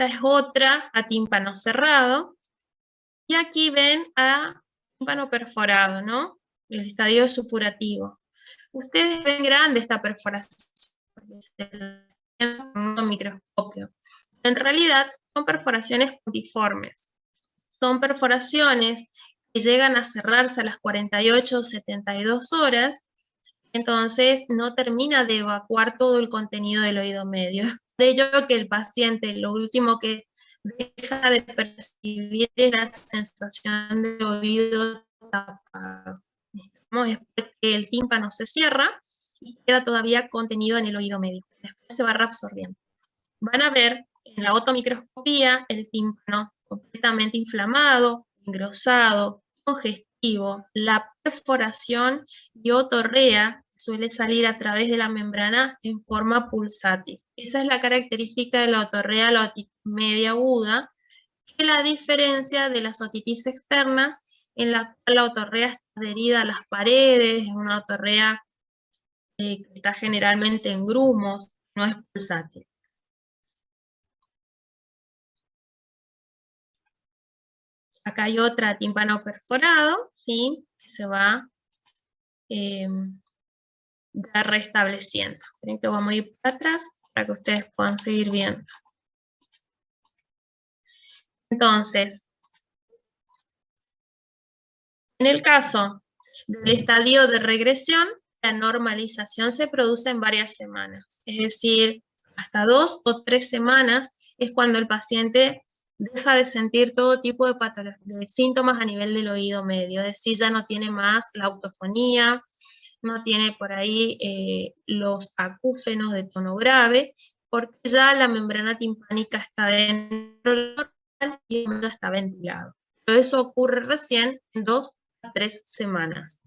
Esta es otra a tímpano cerrado. Y aquí ven a tímpano perforado, ¿no? El estadio supurativo. Ustedes ven grande esta perforación, porque se ve con un microscopio. En realidad son perforaciones puntiformes. Son perforaciones que llegan a cerrarse a las 48 o 72 horas, entonces no termina de evacuar todo el contenido del oído medio. Es por ello que el paciente lo último que deja de percibir es la sensación de oído tapado. Es porque el tímpano se cierra y queda todavía contenido en el oído medio. Después se va reabsorbiendo. Van a ver en la otomicroscopía el tímpano completamente inflamado, engrosado, congestivo, la perforación y otorrea suele salir a través de la membrana en forma pulsátil. Esa es la característica de la otorrea, la otitis media aguda, que la diferencia de las otitis externas, en la cual la otorrea está adherida a las paredes, es una otorrea que está generalmente en grumos, no es pulsátil. Acá hay otra tímpano perforado, ¿sí? Que se va restableciendo. Esperen que vamos a ir para atrás para que ustedes puedan seguir viendo. Entonces, en el caso del estadio de regresión, la normalización se produce en varias semanas. Es decir, hasta 2 o 3 semanas es cuando el paciente deja de sentir todo tipo de síntomas a nivel del oído medio. Es decir, ya no tiene más la autofonía, no tiene por ahí los acúfenos de tono grave, porque ya la membrana timpánica está dentro del oral y ya está ventilado. Pero eso ocurre recién en 2 a 3 semanas.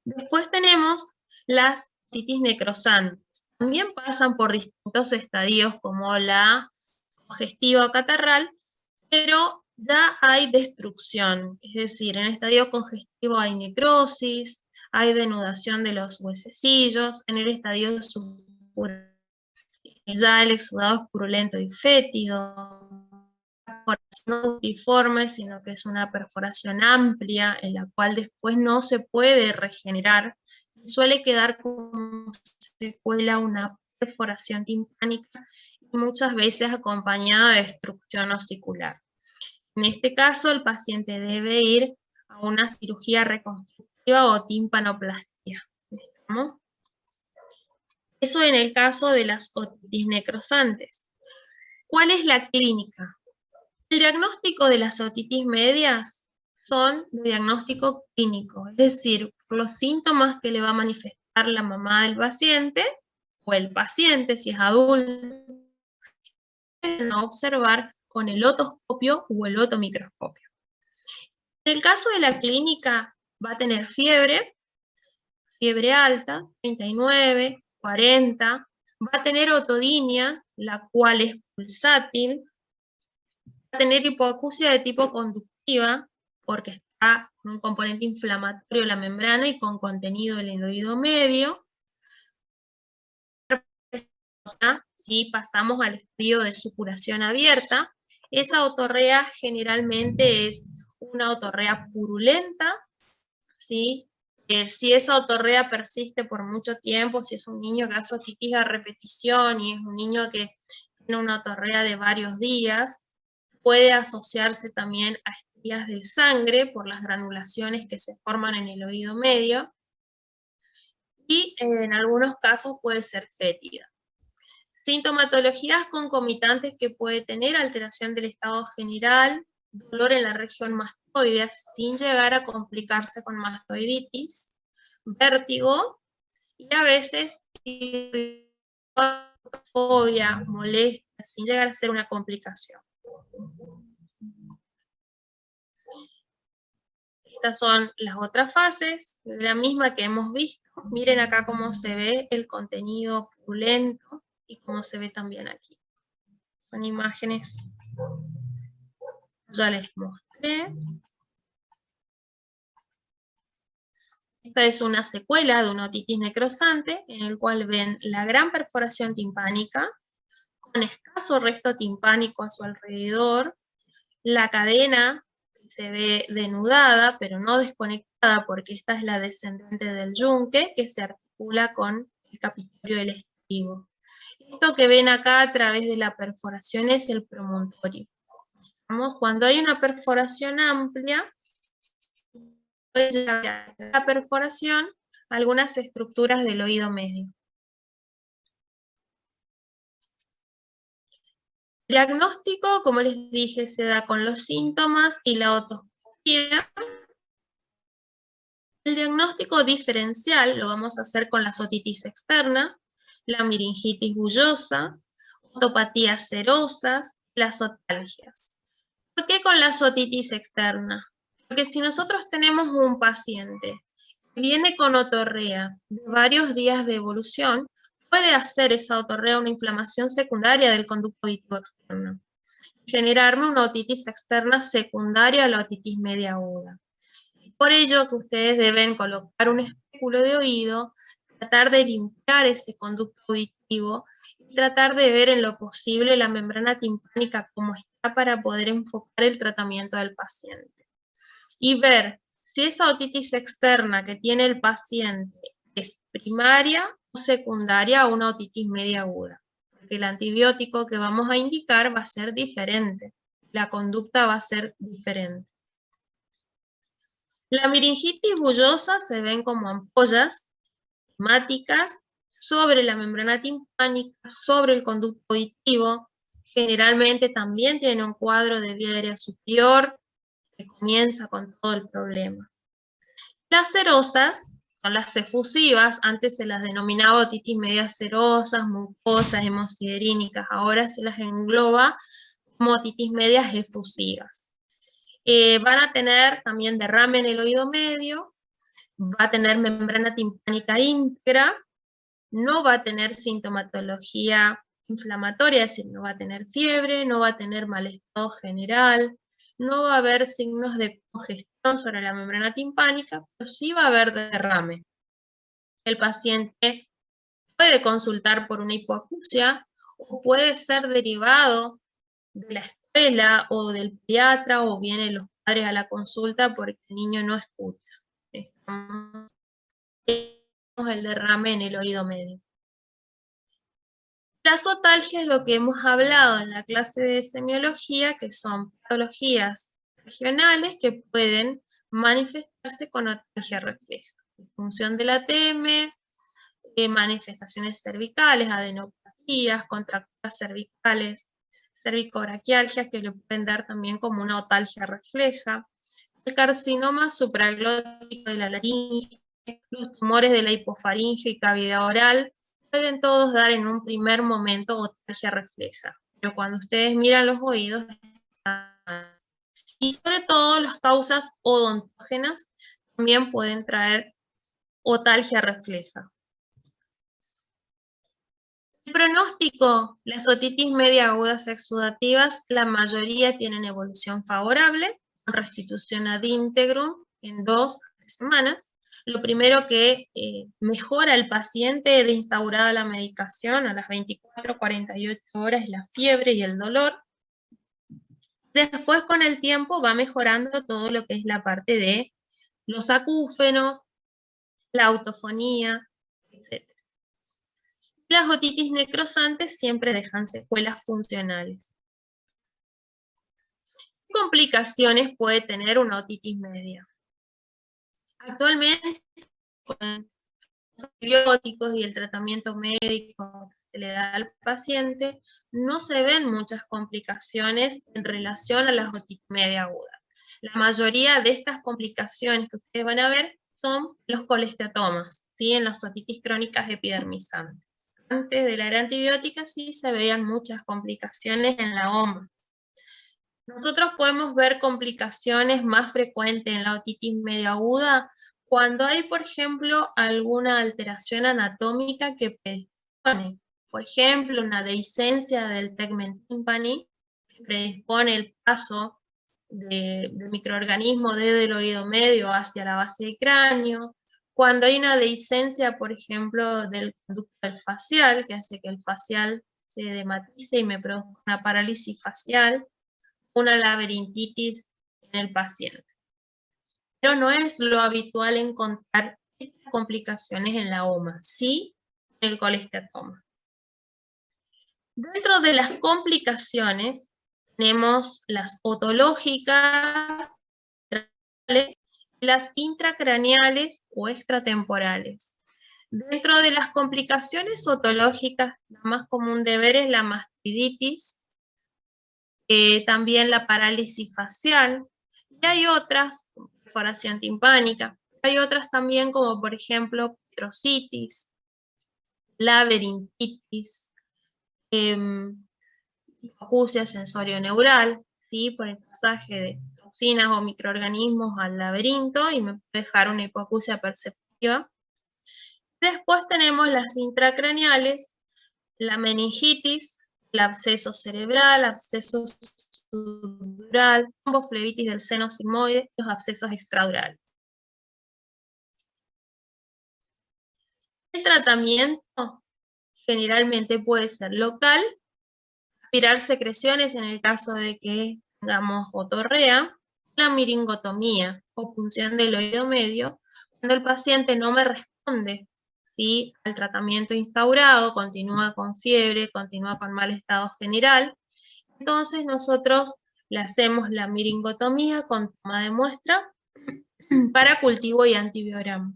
Después tenemos las otitis necrosantes. También pasan por distintos estadios como la congestiva o catarral, pero ya hay destrucción. Es decir, en el estadio congestivo hay necrosis, hay denudación de los huesecillos, en el estadio supurante ya el exudado es purulento y fétido, no multiforme, sino que es una perforación amplia en la cual después no se puede regenerar, y suele quedar como secuela una perforación timpánica y muchas veces acompañada de destrucción osicular. En este caso, el paciente debe ir a una cirugía reconstructiva o timpanoplastia. ¿Estamos? Eso en el caso de las otitis necrosantes. ¿Cuál es la clínica? El diagnóstico de las otitis medias son de diagnóstico clínico, es decir, los síntomas que le va a manifestar la mamá del paciente o el paciente, si es adulto, a observar con el otoscopio o el otomicroscopio. En el caso de la clínica va a tener fiebre alta, 39, 40, va a tener otodinia, la cual es pulsátil, va a tener hipoacusia de tipo conductiva, porque está con un componente inflamatorio de la membrana y con contenido del oído medio. Si pasamos al estadio de supuración abierta, esa otorrea generalmente es una otorrea purulenta, ¿sí? Si esa otorrea persiste por mucho tiempo, si es un niño que hace otitis a repetición y es un niño que tiene una otorrea de varios días, puede asociarse también a estrías de sangre por las granulaciones que se forman en el oído medio, y en algunos casos puede ser fétida. Sintomatologías concomitantes que puede tener: alteración del estado general, dolor en la región mastoidea sin llegar a complicarse con mastoiditis, vértigo y a veces fobia, molestia, sin llegar a ser una complicación. Estas son las otras fases, la misma que hemos visto. Miren acá cómo se ve el contenido purulento y cómo se ve también aquí. Son imágenes, ya les mostré. Esta es una secuela de una otitis necrosante, en el cual ven la gran perforación timpánica, con con escaso resto timpánico a su alrededor, la cadena se ve denudada, pero no desconectada, porque esta es la descendente del yunque, que se articula con el capitolio del estribo. Esto que ven acá a través de la perforación es el promontorio. Cuando hay una perforación amplia, puede llegar a la perforación algunas estructuras del oído medio. El diagnóstico, como les dije, se da con los síntomas y la otoscopia. El diagnóstico diferencial lo vamos a hacer con la otitis externa, la meningitis bullosa, otopatías serosas, las otalgias. ¿Por qué con la otitis externa? Porque si nosotros tenemos un paciente que viene con otorrea de varios días de evolución, puede hacer esa otorrea una inflamación secundaria del conducto auditivo externo, generarme una otitis externa secundaria a la otitis media aguda. Por ello que ustedes deben colocar un espéculo de oído, tratar de limpiar ese conducto auditivo y tratar de ver en lo posible la membrana timpánica como está para poder enfocar el tratamiento del paciente. Y ver si esa otitis externa que tiene el paciente es primaria o secundaria a una otitis media aguda. Porque el antibiótico que vamos a indicar va a ser diferente, la conducta va a ser diferente. La meningitis bullosa se ven como ampollas hemáticas sobre la membrana timpánica, sobre el conducto auditivo. Generalmente también tiene un cuadro de vía aérea superior que comienza con todo el problema. Las serosas son las efusivas, antes se las denominaba otitis medias serosas, mucosas, hemosiderínicas, ahora se las engloba como otitis medias efusivas. Van a tener también derrame en el oído medio, va a tener membrana timpánica íntegra, no va a tener sintomatología inflamatoria, es decir, no va a tener fiebre, no va a tener mal estado general, no va a haber signos de congestión sobre la membrana timpánica, pero sí va a haber derrame. El paciente puede consultar por una hipoacusia o puede ser derivado de la escuela o del pediatra, o vienen los padres a la consulta porque el niño no escucha. Tenemos el derrame en el oído medio. La otalgia es lo que hemos hablado en la clase de semiología, que son patologías regionales que pueden manifestarse con otalgia refleja. Disfunción del ATM, manifestaciones cervicales, adenopatías, contracturas cervicales, cervicobraquialgias que le pueden dar también como una otalgia refleja, el carcinoma supraglótico de la laringe, los tumores de la hipofaringe y cavidad oral, pueden todos dar en un primer momento otalgia refleja, pero cuando ustedes miran los oídos, y sobre todo las causas odontógenas también pueden traer otalgia refleja. El pronóstico, las otitis media agudas exudativas, la mayoría tienen evolución favorable, con restitución ad integrum en 2 a 3 semanas. Lo primero que mejora el paciente de instaurada la medicación a las 24-48 horas es la fiebre y el dolor. Después con el tiempo va mejorando todo lo que es la parte de los acúfenos, la autofonía, etc. Las otitis necrosantes siempre dejan secuelas funcionales. ¿Qué complicaciones puede tener una otitis media? Actualmente, con los antibióticos y el tratamiento médico que se le da al paciente, no se ven muchas complicaciones en relación a las otitis media agudas. La mayoría de estas complicaciones que ustedes van a ver son los colesteatomas, ¿sí? En las otitis crónicas epidermisantes. Antes de la era antibiótica sí se veían muchas complicaciones en la OMA. Nosotros podemos ver complicaciones más frecuentes en la otitis media aguda cuando hay, por ejemplo, alguna alteración anatómica que predispone. Por ejemplo, una dehiscencia del tegmen timpani que predispone el paso de microorganismos desde el oído medio hacia la base del cráneo. Cuando hay una dehiscencia, por ejemplo, del conducto facial, que hace que el facial se edematice y me produzca una parálisis facial, una laberintitis en el paciente. Pero no es lo habitual encontrar estas complicaciones en la OMA, sí en el colesteatoma. Dentro de las complicaciones tenemos las otológicas, las intracraneales o extratemporales. Dentro de las complicaciones otológicas, la más común de ver es la mastoiditis, también la parálisis facial, y hay otras, como perforación timpánica, hay otras también como por ejemplo petrositis, laberintitis, hipoacusia sensorio-neural, ¿sí? Por el pasaje de toxinas o microorganismos al laberinto y me puede dejar una hipoacusia perceptiva. Después tenemos las intracraneales, la meningitis, el absceso cerebral, absceso subdural, tromboflebitis del seno sigmoide, los abscesos extradurales. El tratamiento generalmente puede ser local, aspirar secreciones en el caso de que tengamos otorrea, la miringotomía o punción del oído medio, cuando el paciente no me responde, ¿sí?, al tratamiento instaurado, continúa con fiebre, continúa con mal estado general, entonces nosotros le hacemos la miringotomía con toma de muestra para cultivo y antibiograma.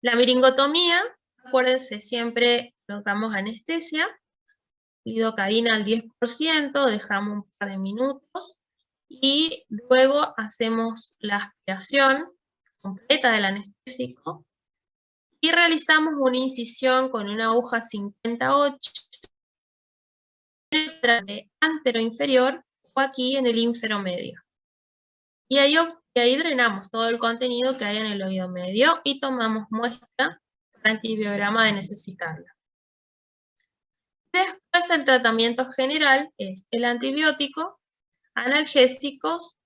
La miringotomía, acuérdense, siempre colocamos anestesia, lidocaína al 10%, dejamos un par de minutos y luego hacemos la aspiración completa del anestésico y realizamos una incisión con una aguja 58 en el anteroinferior o aquí en el ínfero-medio. Y ahí drenamos todo el contenido que hay en el oído medio y tomamos muestra para antibiograma de necesitarla. Después el tratamiento general es el antibiótico, analgésicos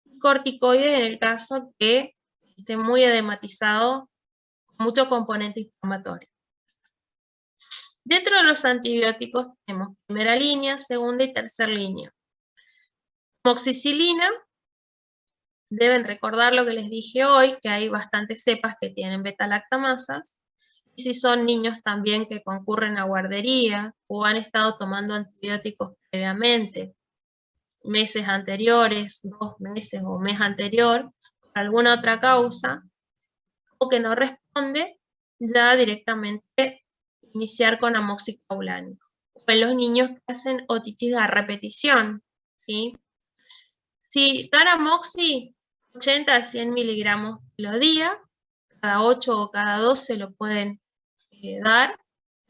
y corticoides en el caso que esté muy edematizado, con mucho componente inflamatorio. Dentro de los antibióticos tenemos primera línea, segunda y tercera línea. Amoxicilina, deben recordar lo que les dije hoy, que hay bastantes cepas que tienen beta-lactamasas. Y si son niños también que concurren a guardería o han estado tomando antibióticos previamente, meses anteriores, 2 meses o mes anterior, por alguna otra causa, o que no responde, ya directamente iniciar con amoxicaulánico. O en los niños que hacen otitis a repetición, ¿sí? Si dan amoxi, 80 a 100 miligramos kilo día, cada 8 o cada 12 lo pueden dar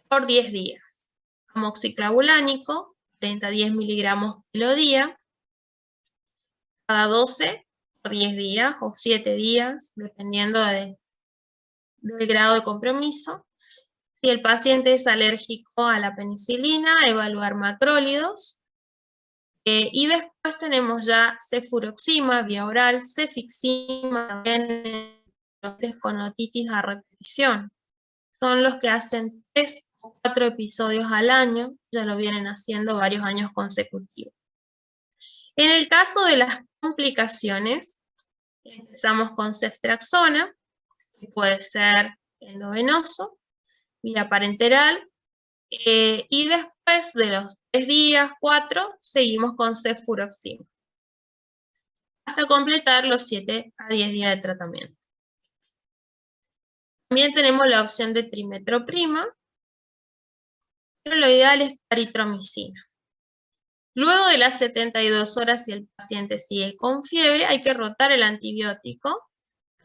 por 10 días. Amoxiclavulánico, 30 a 10 miligramos kilo día, cada 12 por 10 días o 7 días, dependiendo del grado de compromiso. Si el paciente es alérgico a la penicilina, evaluar macrólidos. Y después tenemos ya cefuroxima, vía oral, cefixima, también con otitis a repetición. Son los que hacen 3 o 4 episodios al año, ya lo vienen haciendo varios años consecutivos. En el caso de las complicaciones, empezamos con ceftriaxona, que puede ser endovenoso, vía parenteral, y después de los 3 días, 4, seguimos con cefuroxima, hasta completar los 7 a 10 días de tratamiento. También tenemos la opción de trimetroprima, pero lo ideal es aritromicina. Luego de las 72 horas, si el paciente sigue con fiebre, hay que rotar el antibiótico,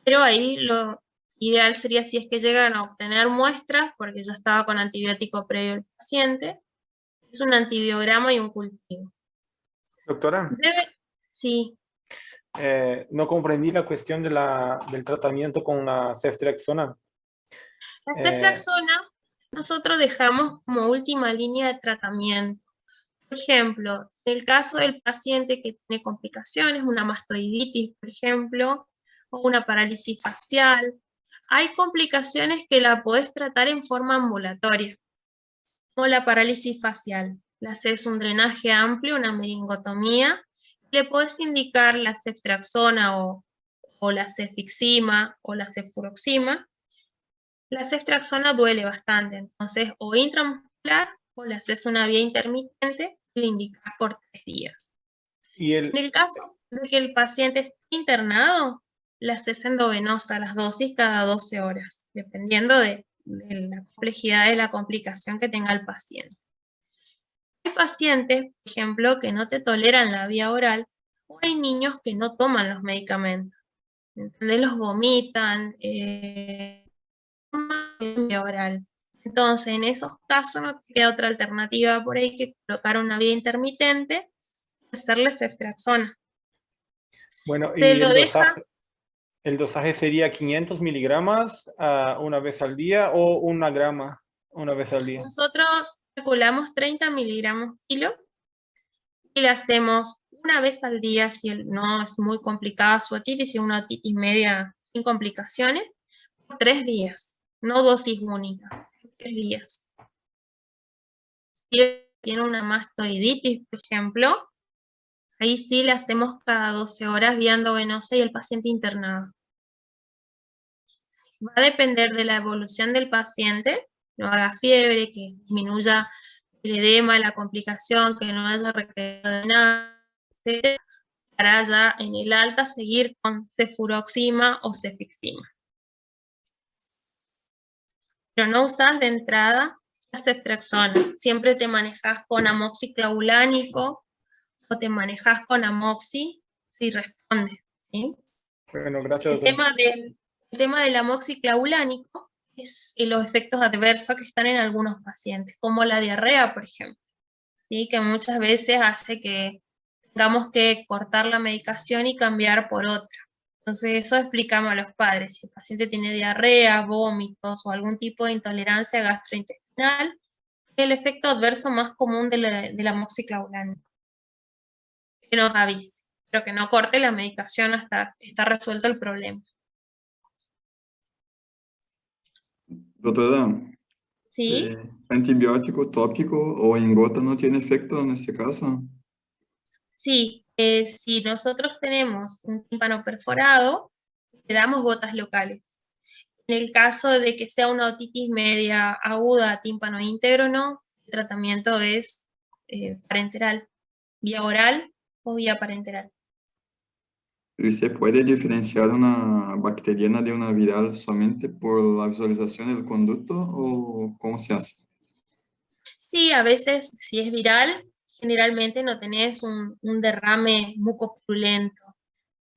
pero ahí lo ideal sería, si es que llegan a obtener muestras, porque ya estaba con antibiótico previo el paciente, es un antibiograma y un cultivo. Doctora. Sí. No comprendí la cuestión del tratamiento con la ceftriaxona. La ceftriaxona nosotros dejamos como última línea de tratamiento. Por ejemplo, en el caso del paciente que tiene complicaciones, una mastoiditis, por ejemplo, o una parálisis facial, hay complicaciones que la podés tratar en forma ambulatoria. o la parálisis facial. Le haces un drenaje amplio, una meningotomía, le puedes indicar la ceftriaxona o la cefixima o la cefuroxima. La ceftriaxona duele bastante, entonces o intramuscular o le haces una vía intermitente y le indicas por 3 días. Y En el caso de que el paciente esté internado, le haces endovenosa las dosis cada 12 horas, dependiendo de la complejidad de la complicación que tenga el paciente. Hay pacientes, por ejemplo, que no te toleran la vía oral, o hay niños que no toman los medicamentos, ¿entendés? Los vomitan, vía oral. Entonces, en esos casos no queda otra alternativa por ahí que colocar una vía intermitente y hacerle ceftriaxona. bueno, Se y lo deja, el dosaje sería 500 miligramos una vez al día o 1 grama una vez al día. nosotros calculamos 30 miligramos kilo y le hacemos una vez al día si no es muy complicada su otitis, si es una otitis media sin complicaciones, por 3 días, no dosis única, 3 días. Si tiene una mastoiditis, por ejemplo, ahí sí le hacemos cada 12 horas vía endovenosa y el paciente internado. Va a depender de la evolución del paciente, no haga fiebre, que disminuya el edema, la complicación, que no haya requerido de nada, etc., para ya en el alta seguir con cefuroxima o cefixima. Pero no usas de entrada la ceftriaxona, siempre te manejas con amoxiclavulánico o te manejas con amoxi si responde, ¿sí? Bueno, gracias, El doctor. tema del amoxiclavulánico es los efectos adversos que están en algunos pacientes, como la diarrea, por ejemplo, ¿sí? Que muchas veces hace que tengamos que cortar la medicación y cambiar por otra. Entonces eso explicamos a los padres. Si el paciente tiene diarrea, vómitos o algún tipo de intolerancia gastrointestinal, el efecto adverso más común del amoxiclavulánico. Que nos avise, pero que no corte la medicación hasta está resuelto el problema. Doutora, ¿Sí? antibiótico tópico o en gota no tiene efecto en este caso. Sí, si nosotros tenemos un tímpano perforado, le damos gotas locales. En el caso de que sea una otitis media aguda, tímpano íntegro, no, el tratamiento es parenteral, vía oral o vía parenteral. ¿Y se puede diferenciar una bacteriana de una viral solamente por la visualización del conducto o cómo se hace? Sí, a veces si es viral, generalmente no tenés un derrame mucopurulento,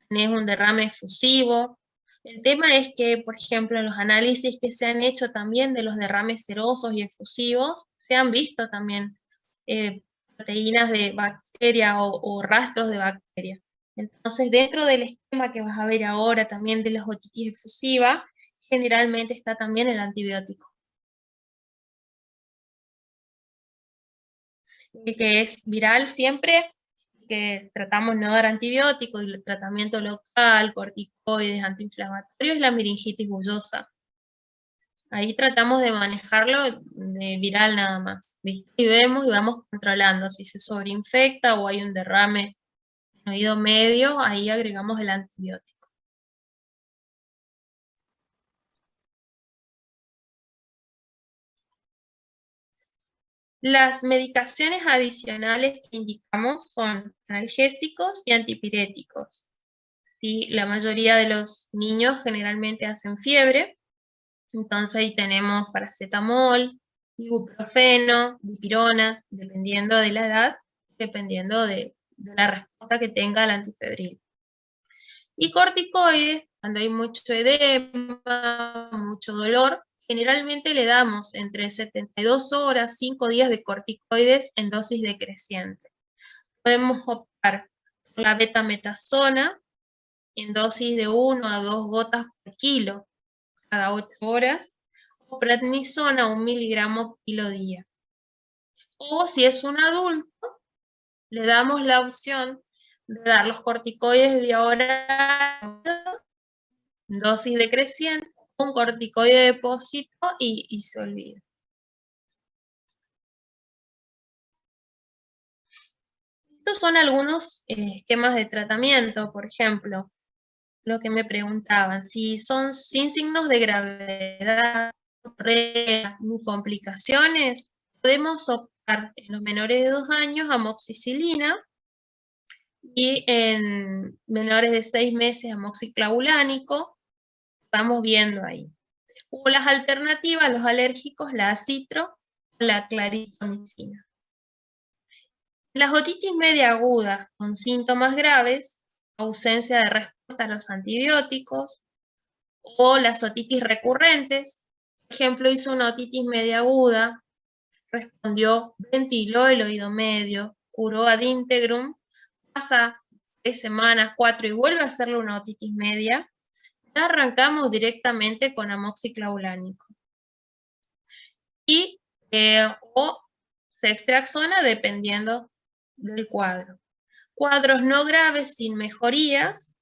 tenés un derrame efusivo. El tema es que, por ejemplo, en los análisis que se han hecho también de los derrames serosos y efusivos, se han visto también proteínas de bacteria o rastros de bacteria. Entonces, dentro del esquema que vas a ver ahora también de las otitis efusiva, generalmente está también el antibiótico. El que es viral siempre, que tratamos no dar antibióticos, y el tratamiento local, corticoides, antiinflamatorios, es la meningitis bullosa. Ahí tratamos de manejarlo de viral nada más, ¿viste? Y vemos y vamos controlando si se sobreinfecta o hay un derrame en oído medio, ahí agregamos el antibiótico. Las medicaciones adicionales que indicamos son analgésicos y antipiréticos. ¿Sí? La mayoría de los niños generalmente hacen fiebre, entonces ahí tenemos paracetamol, ibuprofeno, dipirona, dependiendo de la edad, dependiendo de la respuesta que tenga el antifebril. Y corticoides, cuando hay mucho edema, mucho dolor, generalmente le damos entre 72 horas, 5 días de corticoides en dosis decreciente. Podemos optar por la betametasona en dosis de 1 a 2 gotas por kilo cada 8 horas, o prednisona 1 miligramo kilo día. O si es un adulto, le damos la opción de dar los corticoides vía oral, dosis decreciente, un corticoide de depósito y se olvida. Estos son algunos esquemas de tratamiento, por ejemplo, lo que me preguntaban, si son sin signos de gravedad, ni complicaciones, podemos optar en los menores de 2 años amoxicilina y en menores de 6 meses amoxiclavulánico, vamos viendo ahí. O las alternativas, los alérgicos, la acitro o la claritromicina. Las otitis media agudas con síntomas graves, ausencia de respuesta a los antibióticos, o las otitis recurrentes, por ejemplo, hizo una otitis media aguda, respondió, ventiló el oído medio, curó ad integrum, pasa 3 semanas, 4 y vuelve a hacerle una otitis media, ya arrancamos directamente con amoxiclavulánico. Y o ceftriaxona dependiendo del cuadro. Cuadros no graves sin mejorías,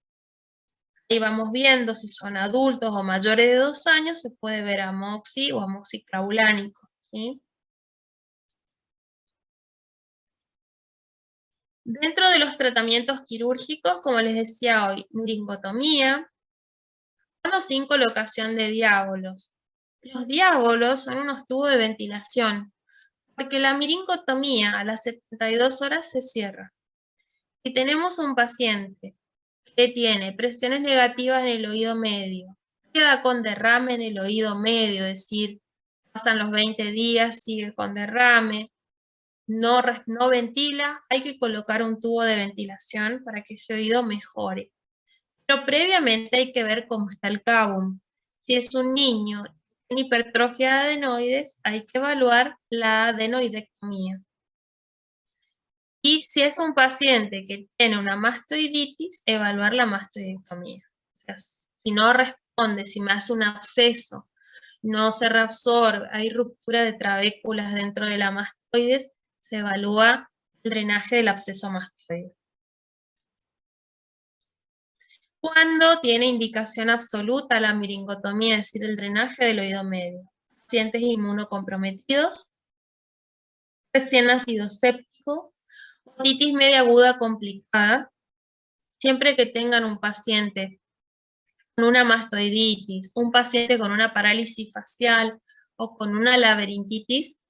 ahí vamos viendo si son adultos o mayores de 2 años, se puede ver amoxi o amoxiclavulánico, ¿sí? Dentro de los tratamientos quirúrgicos, como les decía hoy, miringotomía, con o sin colocación de diábolos. Los diábolos son unos tubos de ventilación, porque la miringotomía a las 72 horas se cierra. Si tenemos un paciente que tiene presiones negativas en el oído medio, queda con derrame en el oído medio, es decir, pasan los 20 días, sigue con derrame, no ventila, hay que colocar un tubo de ventilación para que ese oído mejore. Pero previamente hay que ver cómo está el cavum. Si es un niño en hipertrofia de adenoides, hay que evaluar la adenoidectomía. Y si es un paciente que tiene una mastoiditis, evaluar la mastoidectomía. O sea, si no responde, si me hace un absceso, no se reabsorbe, hay ruptura de trabéculas dentro de la mastoides, se evalúa el drenaje del absceso mastoide. Cuando tiene indicación absoluta la miringotomía, es decir, el drenaje del oído medio. Pacientes inmunocomprometidos, recién nacido séptico, otitis media aguda complicada, siempre que tengan un paciente con una mastoiditis, un paciente con una parálisis facial o con una laberintitis,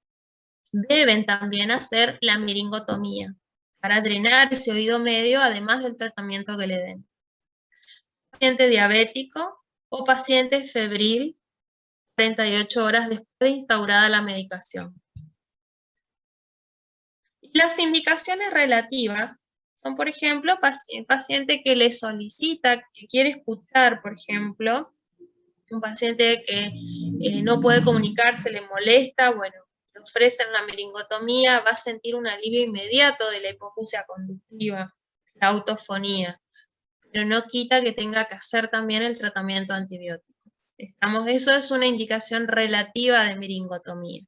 deben también hacer la miringotomía para drenar ese oído medio, además del tratamiento que le den. Paciente diabético o paciente febril, 48 horas después de instaurada la medicación. Y las indicaciones relativas son, por ejemplo, paciente que le solicita, que quiere escuchar, por ejemplo, un paciente que no puede comunicarse, le molesta, bueno, le ofrecen la miringotomía, va a sentir un alivio inmediato de la hipoacusia conductiva, la autofonía, pero no quita que tenga que hacer también el tratamiento antibiótico. Eso es una indicación relativa de miringotomía.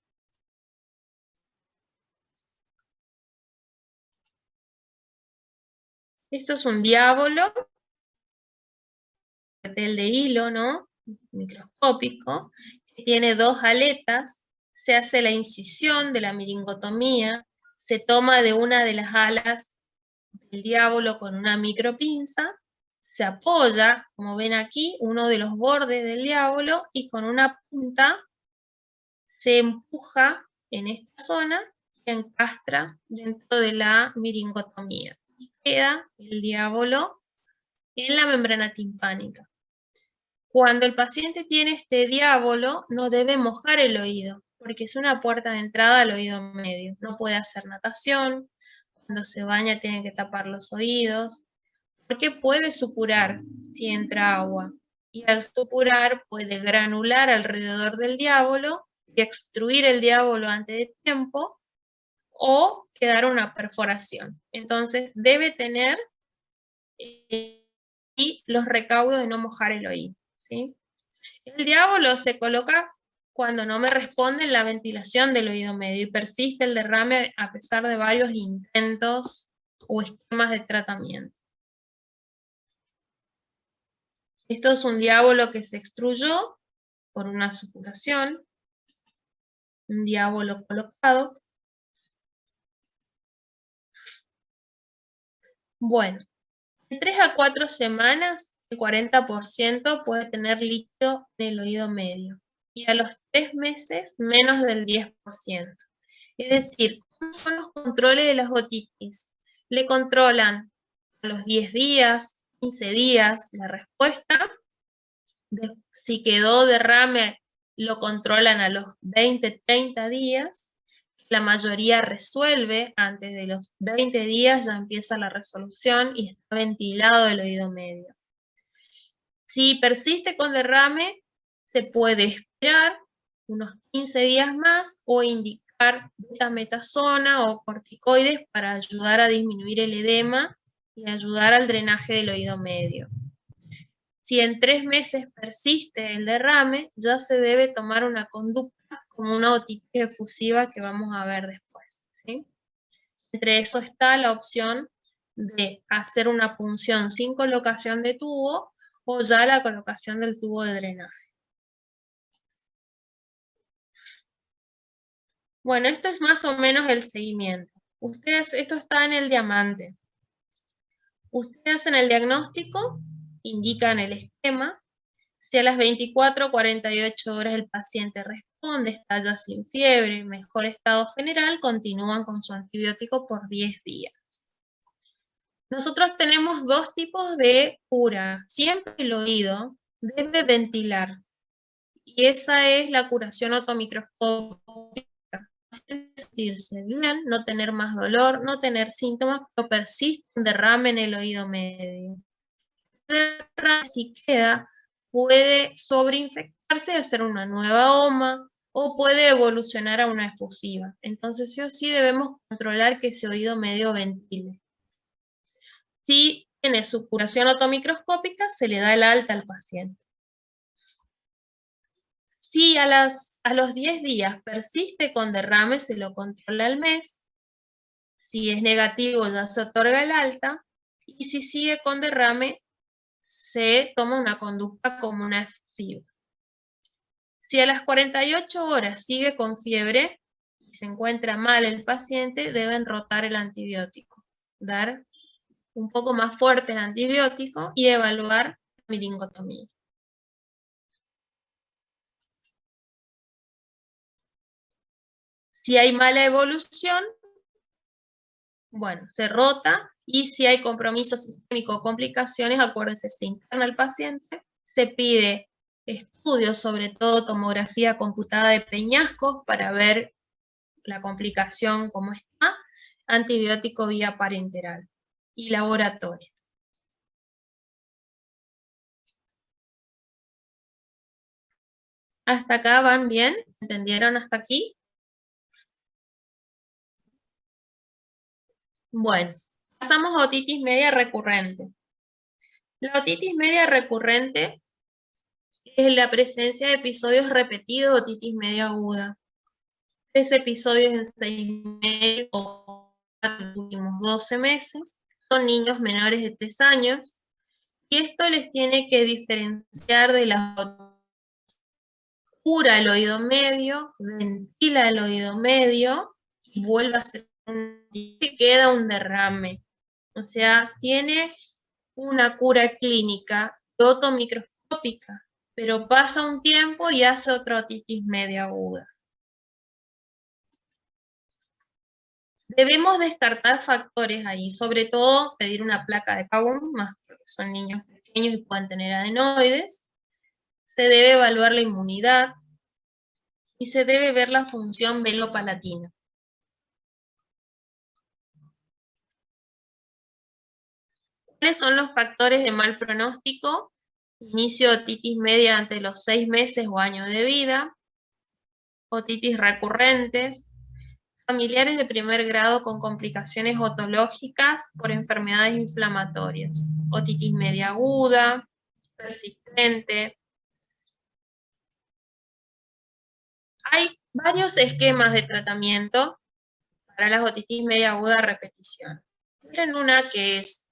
Esto es un diábolo, cartel de hilo, ¿no? Microscópico, que tiene 2 aletas, se hace la incisión de la miringotomía, se toma de una de las alas del diábolo con una micropinza, se apoya, como ven aquí, uno de los bordes del diábolo y con una punta se empuja en esta zona y se encastra dentro de la miringotomía. Y queda el diábolo en la membrana timpánica. Cuando el paciente tiene este diábolo, no debe mojar el oído, porque es una puerta de entrada al oído medio. No puede hacer natación, cuando se baña tiene que tapar los oídos, porque puede supurar si entra agua. Y al supurar puede granular alrededor del diábolo y extruir el diábolo antes de tiempo o quedar una perforación. Entonces debe tener y los recaudos de no mojar el oído, ¿sí? El diábolo se coloca cuando no me responde la ventilación del oído medio y persiste el derrame a pesar de varios intentos o esquemas de tratamiento. Esto es un diábolo que se extruyó por una supuración, un diábolo colocado. Bueno, en 3 a 4 semanas, el 40% puede tener líquido en el oído medio. Y a los 3 meses, menos del 10%. Es decir, ¿cómo son los controles de las otitis? Le controlan a los 10 días, 15 días la respuesta. Si quedó derrame, lo controlan a los 20, 30 días. La mayoría resuelve, antes de los 20 días ya empieza la resolución y está ventilado el oído medio. Si persiste con derrame, se puede esperar unos 15 días más o indicar betametasona o corticoides para ayudar a disminuir el edema y ayudar al drenaje del oído medio. Si en 3 meses persiste el derrame, ya se debe tomar una conducta como una otitis efusiva que vamos a ver después, ¿sí? Entre eso está la opción de hacer una punción sin colocación de tubo o ya la colocación del tubo de drenaje. Bueno, esto es más o menos el seguimiento. Esto está en el diamante. Ustedes hacen el diagnóstico, indican el esquema. Si a las 24 o 48 horas el paciente responde, está ya sin fiebre, mejor estado general, continúan con su antibiótico por 10 días. Nosotros tenemos 2 tipos de cura. Siempre el oído debe ventilar. Y esa es la curación otomicroscópica. Sentirse bien, no tener más dolor, no tener síntomas, pero persiste un derrame en el oído medio. El derrame, si queda, puede sobreinfectarse y hacer una nueva OMA, o puede evolucionar a una efusiva. Entonces sí o sí debemos controlar que ese oído medio ventile. Si tiene su curación otomicroscópica, se le da el alta al paciente. Si a los 10 días persiste con derrame, se lo controla al mes. Si es negativo, ya se otorga el alta. Y si sigue con derrame, se toma una conducta como una efusiva. Si a las 48 horas sigue con fiebre y se encuentra mal el paciente, deben rotar el antibiótico, dar un poco más fuerte el antibiótico y evaluar la meningotomía. Si hay mala evolución, bueno, se rota, y si hay compromiso sistémico o complicaciones, acuérdense, se interna al paciente, se pide estudios, sobre todo tomografía computada de peñascos para ver la complicación cómo está, antibiótico vía parenteral y laboratorio. ¿Hasta acá van bien? ¿Entendieron hasta aquí? Bueno, pasamos a otitis media recurrente. La otitis media recurrente es la presencia de episodios repetidos de otitis media aguda. 3 episodios en 6 meses o en los últimos 12 meses. Son niños menores de 3 años. Y esto les tiene que diferenciar de la cura el oído medio, ventila el oído medio y vuelve a hacer queda un derrame. O sea, tiene una cura clínica otomicroscópica, pero pasa un tiempo y hace otra otitis media aguda. Debemos descartar factores ahí, sobre todo pedir una placa de Cowan, más porque son niños pequeños y pueden tener adenoides. Se debe evaluar la inmunidad y se debe ver la función velopalatina. ¿Cuáles son los factores de mal pronóstico? Inicio de otitis media ante los 6 meses o año de vida, otitis recurrentes, familiares de primer grado con complicaciones otológicas por enfermedades inflamatorias, otitis media aguda, persistente. Hay varios esquemas de tratamiento para las otitis media aguda a repetición. Miren una que es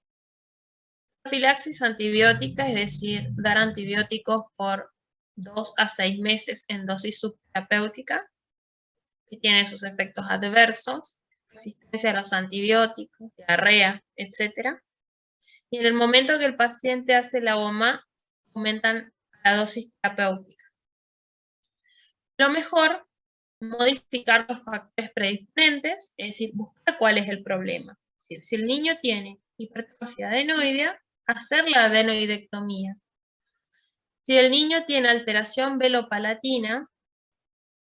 profilaxis antibiótica, es decir, dar antibióticos por 2 a 6 meses en dosis subterapéutica, que tiene sus efectos adversos, resistencia a los antibióticos, diarrea, etc. Y en el momento que el paciente hace la OMA, aumentan la dosis terapéutica. Lo mejor, modificar los factores predisponentes, es decir, buscar cuál es el problema. Es decir, si el niño tiene hipertrofia adenoidea, hacer la adenoidectomía. Si el niño tiene alteración velopalatina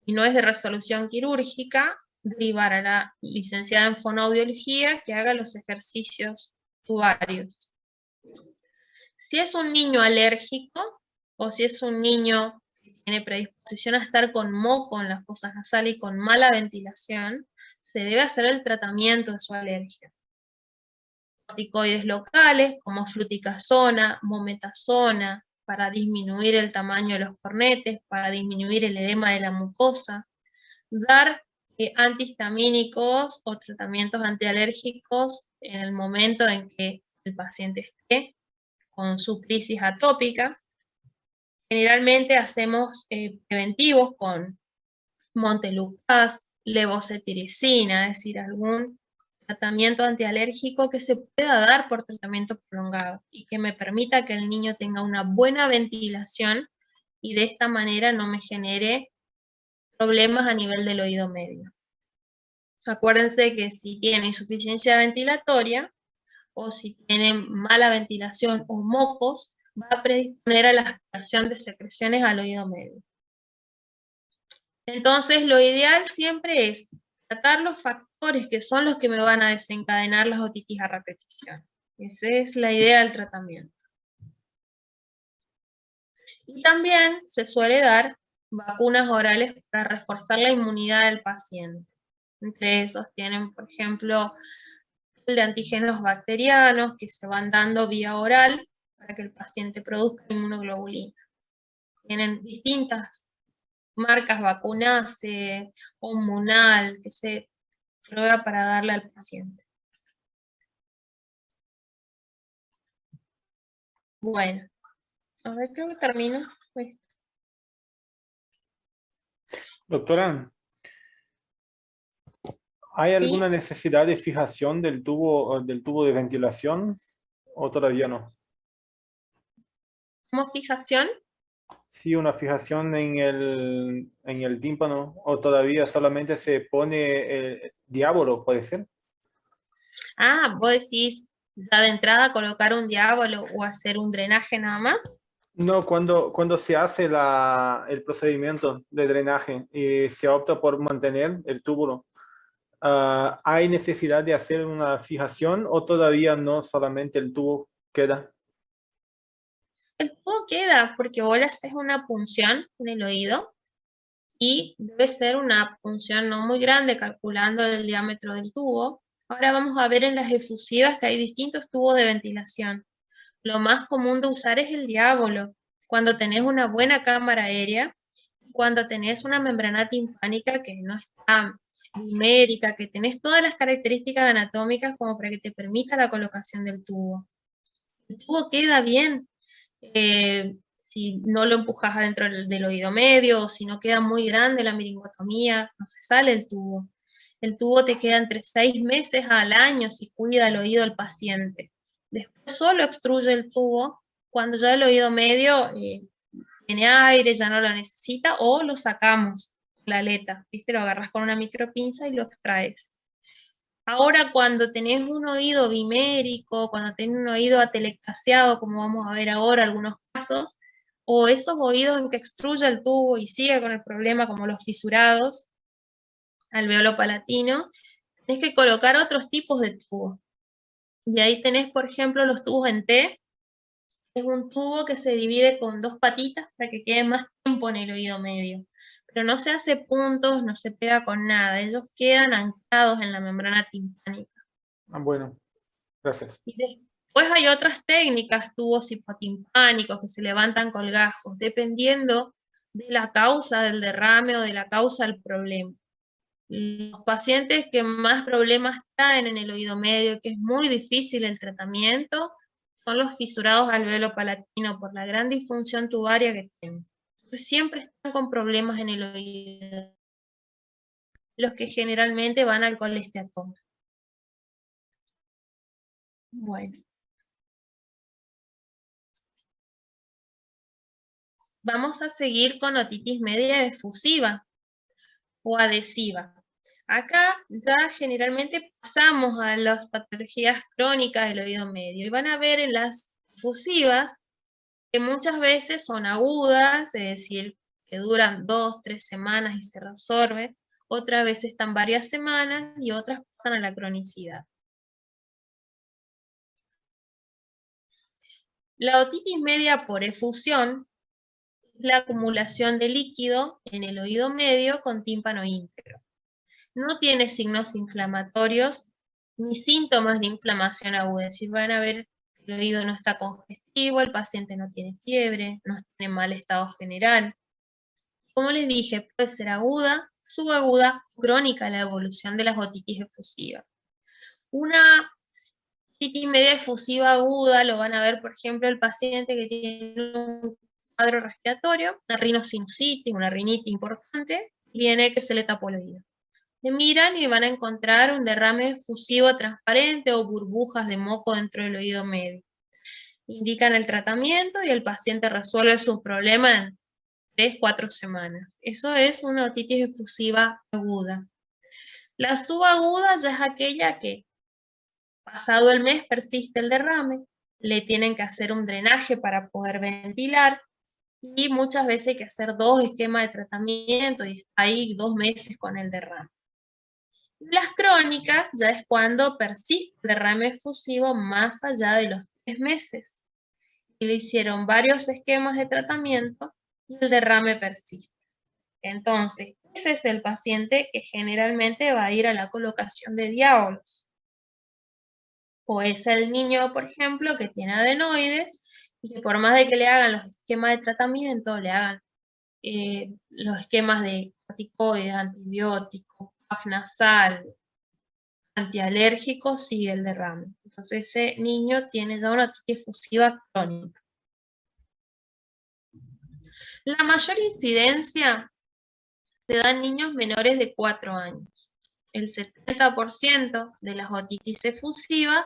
y no es de resolución quirúrgica, derivar a la licenciada en fonoaudiología que haga los ejercicios tubarios. Si es un niño alérgico o si es un niño que tiene predisposición a estar con moco en las fosas nasales y con mala ventilación, se debe hacer el tratamiento de su alergia. Corticoides locales como fluticasona, mometasona, para disminuir el tamaño de los cornetes, para disminuir el edema de la mucosa. Dar antihistamínicos o tratamientos antialérgicos en el momento en que el paciente esté con su crisis atópica. Generalmente hacemos preventivos con montelukast, levocetiricina, es decir, algún tratamiento antialérgico que se pueda dar por tratamiento prolongado y que me permita que el niño tenga una buena ventilación y de esta manera no me genere problemas a nivel del oído medio. Acuérdense que si tiene insuficiencia ventilatoria o si tiene mala ventilación o mocos, va a predisponer a la aspiración de secreciones al oído medio. Entonces, lo ideal siempre es tratar los factores que son los que me van a desencadenar las otitis a repetición. Esa es la idea del tratamiento. Y también se suele dar vacunas orales para reforzar la inmunidad del paciente. Entre esos tienen, por ejemplo, el de antígenos bacterianos que se van dando vía oral para que el paciente produzca inmunoglobulina. Tienen distintas marcas Vacunase o Munal que se prueba para darle al paciente. Bueno, a ver, creo que termino. Doctora, ¿hay alguna necesidad de fijación del tubo de ventilación o todavía no? ¿Como fijación? Sí, una fijación en el tímpano o todavía solamente se pone diábolo, ¿puede ser? Ah, vos decís ya de entrada colocar un diábolo o hacer un drenaje nada más. No, cuando se hace el procedimiento de drenaje y se opta por mantener el túbulo, ¿hay necesidad de hacer una fijación o todavía no, solamente el tubo queda? El tubo queda porque vos le haces una punción en el oído y debe ser una punción no muy grande calculando el diámetro del tubo. Ahora vamos a ver en las efusivas que hay distintos tubos de ventilación. Lo más común de usar es el diábolo, cuando tenés una buena cámara aérea, cuando tenés una membrana timpánica que no está dimérica, que tenés todas las características anatómicas como para que te permita la colocación del tubo. El tubo queda bien si no lo empujas adentro del oído medio, o si no queda muy grande la miringotomía, no te sale el tubo. El tubo te queda entre 6 meses al año si cuida el oído del paciente. Después solo extruye el tubo cuando ya el oído medio tiene aire, ya no lo necesita, o lo sacamos la aleta, ¿viste? Lo agarras con una micropinza y lo extraes. Ahora, cuando tenés un oído bimérico, cuando tenés un oído atelectasiado, como vamos a ver ahora algunos casos, o esos oídos en que extruye el tubo y sigue con el problema como los fisurados, alveolo palatino, tenés que colocar otros tipos de tubos. Y ahí tenés, por ejemplo, los tubos en T. Es un tubo que se divide con 2 patitas para que quede más tiempo en el oído medio. Pero no se hace puntos, no se pega con nada. Ellos quedan anclados en la membrana timpánica. Bueno, gracias. Y después hay otras técnicas, tubos hipotimpánicos que se levantan colgajos, dependiendo de la causa del derrame o de la causa del problema. Los pacientes que más problemas traen en el oído medio, que es muy difícil el tratamiento, son los fisurados alveolo palatino por la gran disfunción tubaria que tienen. Entonces, siempre están con problemas en el oído, los que generalmente van al colesteatoma. Bueno. Vamos a seguir con otitis media efusiva o adhesiva. Acá ya generalmente pasamos a las patologías crónicas del oído medio y van a ver en las efusivas que muchas veces son agudas, es decir, que duran 2, 3 semanas y se reabsorben, otras veces están varias semanas y otras pasan a la cronicidad. La otitis media por efusión es la acumulación de líquido en el oído medio con tímpano íntegro. No tiene signos inflamatorios ni síntomas de inflamación aguda, es decir, van a ver que el oído no está congestivo, el paciente no tiene fiebre, no tiene mal estado general. Como les dije, puede ser aguda, subaguda, crónica la evolución de las otitis efusivas. Una otitis media efusiva aguda lo van a ver, por ejemplo, el paciente que tiene un cuadro respiratorio, una rinosinusitis, una rinitis importante, y viene que se le tapó el oído. Le miran y van a encontrar un derrame efusivo transparente o burbujas de moco dentro del oído medio. Indican el tratamiento y el paciente resuelve su problema en 3-4 semanas. Eso es una otitis efusiva aguda. La subaguda ya es aquella que, pasado el mes, persiste el derrame, le tienen que hacer un drenaje para poder ventilar, y muchas veces hay que hacer 2 esquemas de tratamiento y está ahí 2 meses con el derrame. Las crónicas ya es cuando persiste el derrame efusivo más allá de los 3 meses. Y le hicieron varios esquemas de tratamiento y el derrame persiste. Entonces, ese es el paciente que generalmente va a ir a la colocación de diábolos. O es el niño, por ejemplo, que tiene adenoides y que por más de que le hagan los esquemas de tratamiento, le hagan los esquemas de corticoides, antibióticos, puff nasal, antialérgico, sigue el derrame. Entonces ese niño tiene ya una otitis efusiva crónica. La mayor incidencia se da en niños menores de 4 años. El 70% de las otitis efusivas